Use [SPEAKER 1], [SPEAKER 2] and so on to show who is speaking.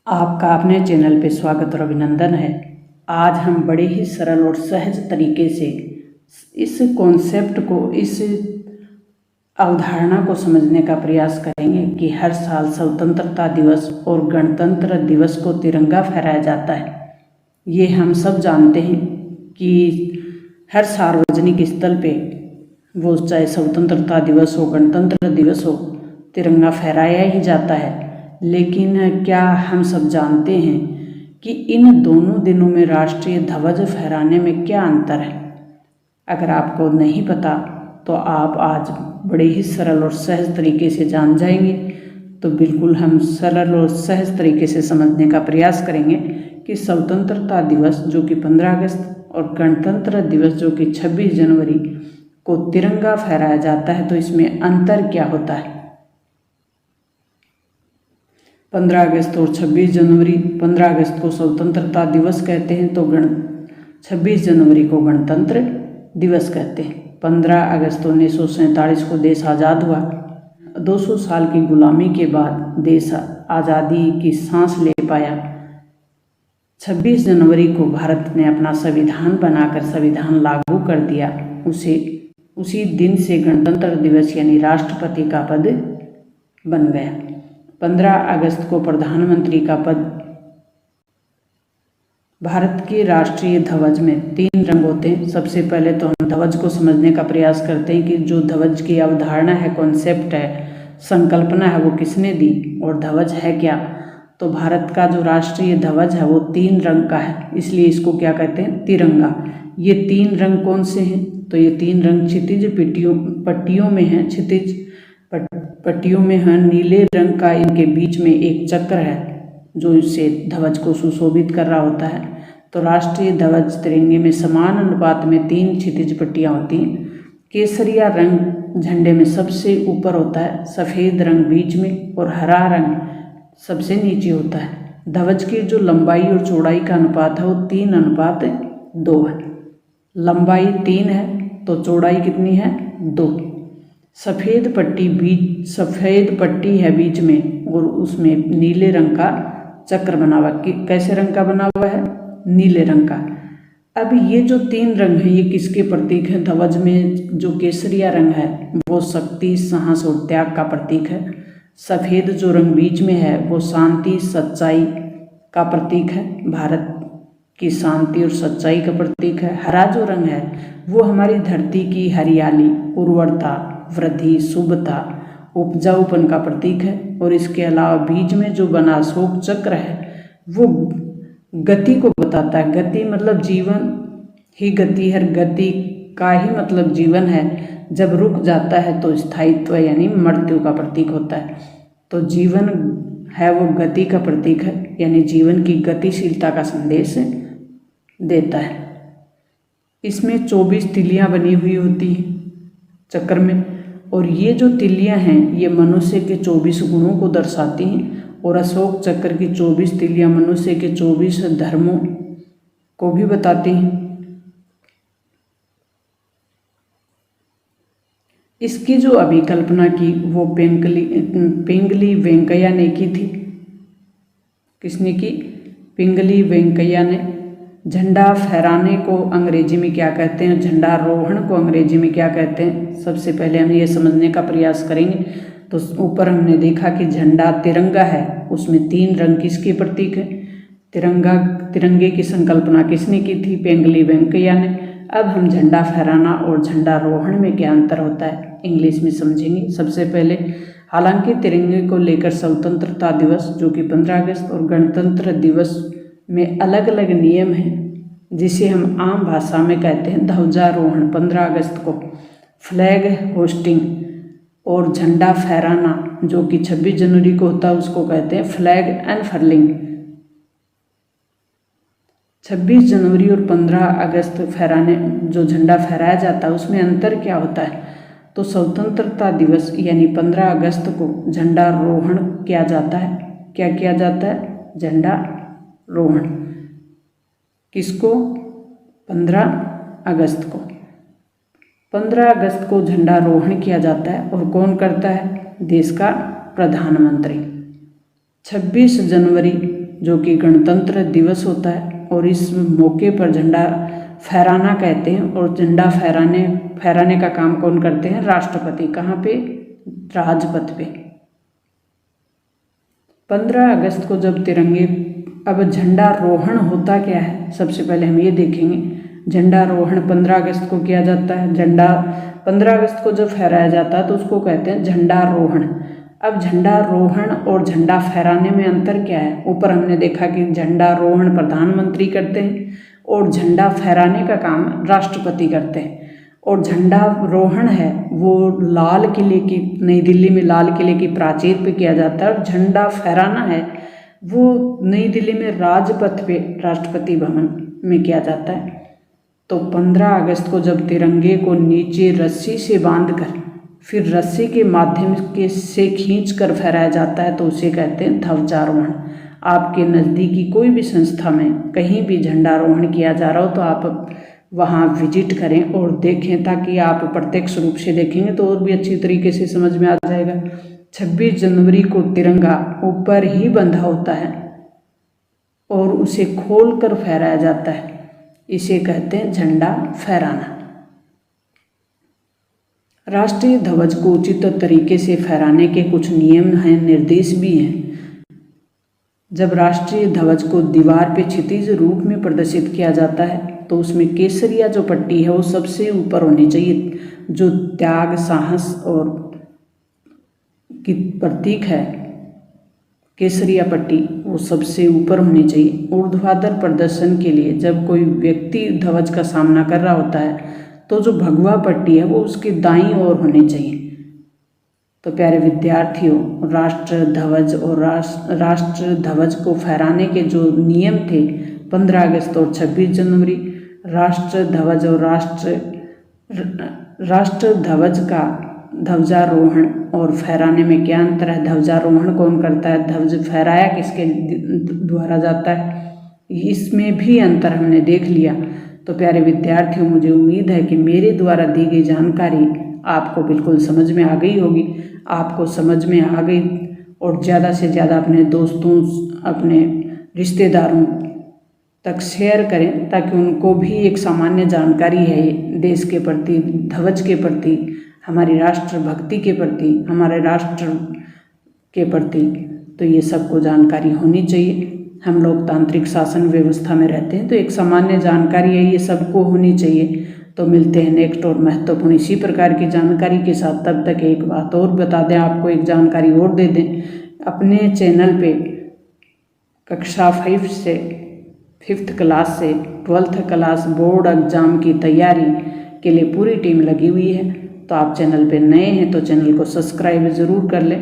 [SPEAKER 1] आपका अपने चैनल पे स्वागत और अभिनंदन है। आज हम बड़े ही सरल और सहज तरीके से इस कॉन्सेप्ट को, इस अवधारणा को समझने का प्रयास करेंगे कि हर साल स्वतंत्रता दिवस और गणतंत्र दिवस को तिरंगा फहराया जाता है। ये हम सब जानते हैं कि हर सार्वजनिक स्थल पे, वो चाहे स्वतंत्रता दिवस हो, गणतंत्र दिवस हो, तिरंगा फहराया ही जाता है। लेकिन क्या हम सब जानते हैं कि इन दोनों दिनों में राष्ट्रीय ध्वज फहराने में क्या अंतर है? अगर आपको नहीं पता तो आप आज बड़े ही सरल और सहज तरीके से जान जाएंगे। तो बिल्कुल हम सरल और सहज तरीके से समझने का प्रयास करेंगे कि स्वतंत्रता दिवस जो कि 15 अगस्त और गणतंत्र दिवस जो कि 26 जनवरी को तिरंगा फहराया जाता है, तो इसमें अंतर क्या होता है। 15 अगस्त और 26 जनवरी, 15 अगस्त को स्वतंत्रता दिवस कहते हैं तो 26 जनवरी को गणतंत्र दिवस कहते हैं। 15 अगस्त 1947 को देश आज़ाद हुआ। 200 साल की गुलामी के बाद देश आज़ादी की सांस ले पाया। 26 जनवरी को भारत ने अपना संविधान बनाकर संविधान लागू कर दिया। उसी दिन से गणतंत्र दिवस यानी राष्ट्रपति का पद बन गया। 15 अगस्त को प्रधानमंत्री का पद। भारत के राष्ट्रीय ध्वज में 3 रंग होते हैं। सबसे पहले तो हम ध्वज को समझने का प्रयास करते हैं कि जो ध्वज की अवधारणा है, कॉन्सेप्ट है, संकल्पना है, वो किसने दी और ध्वज है क्या। तो भारत का जो राष्ट्रीय ध्वज है वो 3 रंग का है, इसलिए इसको क्या कहते हैं, तिरंगा। ये 3 रंग कौन से हैं? तो ये 3 रंग क्षितिज पट्टियों में हैं। क्षितिज पट्टियों में है नीले रंग का, इनके बीच में एक चक्र है जो इससे ध्वज को सुशोभित कर रहा होता है। तो राष्ट्रीय ध्वज तिरंगे में समान अनुपात में 3 क्षितिज पट्टियाँ होती हैं। केसरिया रंग झंडे में सबसे ऊपर होता है, सफ़ेद रंग बीच में और हरा रंग सबसे नीचे होता है। ध्वज की जो लंबाई और चौड़ाई का अनुपात है वो 3:2 है। लंबाई 3 है तो चौड़ाई कितनी है, 2। सफ़ेद पट्टी है बीच में और उसमें नीले रंग का चक्र बना हुआ। कैसे रंग का बना हुआ है, नीले रंग का। अब ये जो 3 रंग हैं ये किसके प्रतीक हैं? ध्वज में जो केसरिया रंग है वो शक्ति, साहस और त्याग का प्रतीक है। सफ़ेद जो रंग बीच में है वो शांति, सच्चाई का प्रतीक है, भारत की शांति और सच्चाई का प्रतीक है। हरा जो रंग है वो हमारी धरती की हरियाली, उर्वरता, वृद्धि, शुभता, उपजाऊपन का प्रतीक है। और इसके अलावा बीच में जो बना अशोक चक्र है वो गति को बताता है। गति मतलब जीवन ही गति है, गति का ही मतलब जीवन है। जब रुक जाता है तो स्थायित्व यानी मृत्यु का प्रतीक होता है। तो जीवन है वो गति का प्रतीक है, यानी जीवन की गतिशीलता का संदेश देता है। इसमें 24 तिलियाँ बनी हुई होती हैं चक्र में, और ये जो तिलियाँ हैं ये मनुष्य के 24 गुणों को दर्शाती हैं। और अशोक चक्र की 24 तिलियाँ मनुष्य के 24 धर्मों को भी बताती हैं। इसकी जो अभिकल्पना की वो पिंगली वेंकैया ने की थी। किसने की? पिंगली वेंकैया ने। झंडा फहराने को अंग्रेजी में क्या कहते हैं, झंडारोहण को अंग्रेजी में क्या कहते हैं, सबसे पहले हम ये समझने का प्रयास करेंगे। तो ऊपर हमने देखा कि झंडा तिरंगा है, उसमें 3 रंग किसके प्रतीक है? तिरंगे की संकल्पना किसने की थी? पिंगली वेंकैया ने। अब हम झंडा फहराना और झंडारोहण में क्या अंतर होता है इंग्लिश में समझेंगे। सबसे पहले, हालांकि तिरंगे को लेकर स्वतंत्रता दिवस जो कि 15 अगस्त और गणतंत्र दिवस में अलग अलग नियम हैं, जिसे हम आम भाषा में कहते हैं ध्वजारोहण 15 अगस्त को, फ्लैग होस्टिंग और झंडा फहराना जो कि 26 जनवरी को होता है उसको कहते हैं फ्लैग अनफर्लिंग। 26 जनवरी और 15 अगस्त फहराने जो झंडा फहराया जाता है उसमें अंतर क्या होता है? तो स्वतंत्रता दिवस यानी 15 अगस्त को झंडारोहण किया जाता है। क्या किया जाता है? झंडारोहण। किसको? 15 अगस्त को। 15 अगस्त को झंडारोहण किया जाता है और कौन करता है? देश का प्रधानमंत्री। 26 जनवरी जो कि गणतंत्र दिवस होता है, और इस मौके पर झंडा फहराना कहते हैं। और झंडा फहराने का काम कौन करते हैं? राष्ट्रपति। कहाँ पे? राजपथ पे। 15 अगस्त को जब तिरंगे, अब झंडा रोहण होता क्या है, सबसे पहले हम ये देखेंगे। झंडा रोहण 15 अगस्त को किया जाता है। झंडा 15 अगस्त को जब फहराया जाता है तो उसको कहते हैं झंडा रोहण। अब झंडा रोहण और झंडा फहराने में अंतर क्या है? ऊपर हमने देखा कि झंडा रोहण प्रधानमंत्री करते हैं और झंडा फहराने का काम राष्ट्रपति करते हैं। और झंडा रोहण है वो लाल किले की, नई दिल्ली में लाल किले की प्राचीर पे किया जाता है, और झंडा फहराना है वो नई दिल्ली में राजपथ पे राष्ट्रपति भवन में किया जाता है। तो 15 अगस्त को जब तिरंगे को नीचे रस्सी से बांधकर फिर रस्सी के माध्यम से खींच कर फहराया जाता है तो उसे कहते हैं ध्वजारोहण। आपके नज़दीकी कोई भी संस्था में कहीं भी झंडारोहण किया जा रहा हो तो आप वहाँ विजिट करें और देखें, ताकि आप प्रत्यक्ष रूप से देखेंगे तो और भी अच्छी तरीके से समझ में आ जाएगा। 26 जनवरी को तिरंगा ऊपर ही बंधा होता है और उसे खोल कर फहराया जाता है, इसे कहते हैं झंडा फहराना। राष्ट्रीय ध्वज को उचित तरीके से फहराने के कुछ नियम हैं, निर्देश भी हैं। जब राष्ट्रीय ध्वज को दीवार पे क्षितिज रूप में प्रदर्शित किया जाता है तो उसमें केसरिया जो पट्टी है वो सबसे ऊपर होनी चाहिए, जो त्याग, साहस और की प्रतीक है। केसरिया पट्टी वो सबसे ऊपर होनी चाहिए। ऊर्ध्वाधर प्रदर्शन के लिए जब कोई व्यक्ति ध्वज का सामना कर रहा होता है तो जो भगवा पट्टी है वो उसकी दाईं ओर होनी चाहिए। तो प्यारे विद्यार्थियों, राष्ट्र ध्वज को फहराने के जो नियम थे 15 अगस्त और 26 जनवरी, राष्ट्र ध्वज और राष्ट्र ध्वज का ध्वजारोहण और फहराने में क्या अंतर है? ध्वजारोहण कौन करता है? ध्वज फहराया किसके द्वारा जाता है? इसमें भी अंतर हमने देख लिया। तो प्यारे विद्यार्थियों, मुझे उम्मीद है कि मेरे द्वारा दी गई जानकारी आपको बिल्कुल समझ में आ गई होगी। आपको समझ में आ गई और ज़्यादा से ज़्यादा अपने दोस्तों, अपने रिश्तेदारों तक शेयर करें, ताकि उनको भी एक सामान्य जानकारी है देश के प्रति, ध्वज के प्रति, हमारी राष्ट्रभक्ति के प्रति, हमारे राष्ट्र के प्रति। तो ये सबको जानकारी होनी चाहिए। हम लोकतांत्रिक शासन व्यवस्था में रहते हैं तो एक सामान्य जानकारी है, ये सबको होनी चाहिए। तो मिलते हैं नेक्स्ट और महत्वपूर्ण इसी प्रकार की जानकारी के साथ। तब तक एक बात और बता दें, आपको एक जानकारी और दे दें, अपने चैनल पे कक्षा 5 से 5th क्लास से 12th क्लास बोर्ड एग्जाम की तैयारी के लिए पूरी टीम लगी हुई है। तो आप चैनल पे नए हैं तो चैनल को सब्सक्राइब ज़रूर कर लें।